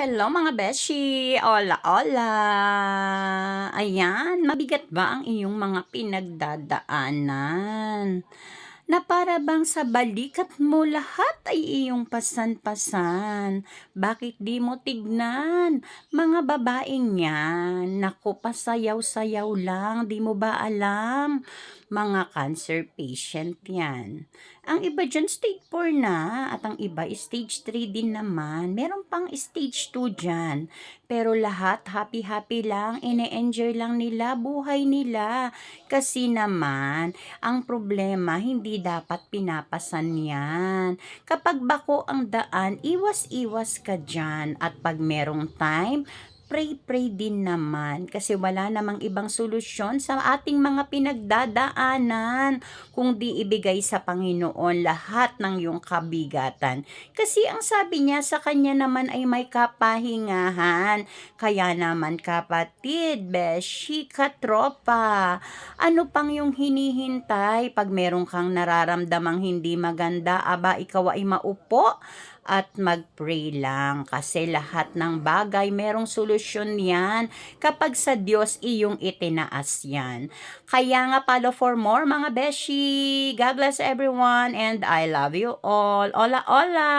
Hello mga beshi! Ola, ola! Ayan, mabigat ba ang iyong mga pinagdadaanan? Na para bang sa balikat mo lahat ay iyong pasan-pasan. Bakit di mo tignan? Mga babaeng yan, naku pasayaw-sayaw lang, di mo ba alam? Mga cancer patient yan. Ang iba dyan stage 4 na at ang iba stage 3 din naman. Meron pang stage 2 dyan. Pero lahat happy-happy lang, ine-enjoy lang nila buhay nila. Kasi naman, ang problema hindi dapat pinapasan yan. Kapag bako ang daan, iwas-iwas ka dyan. At pag merong time, pray-pray din naman kasi wala namang ibang solusyon sa ating mga pinagdadaanan kung di ibigay sa Panginoon lahat ng iyong kabigatan. Kasi ang sabi niya sa kanya naman ay may kapahingahan. Kaya naman kapatid, beshi, katropa, ano pang yung hinihintay pag meron kang nararamdamang hindi maganda, aba ikaw ay maupo at mag-pray lang kasi lahat ng bagay merong solusyon yan kapag sa Diyos iyong itinaas yan. Kaya nga follow for more mga beshi. God bless everyone and I love you all. Ola, ola!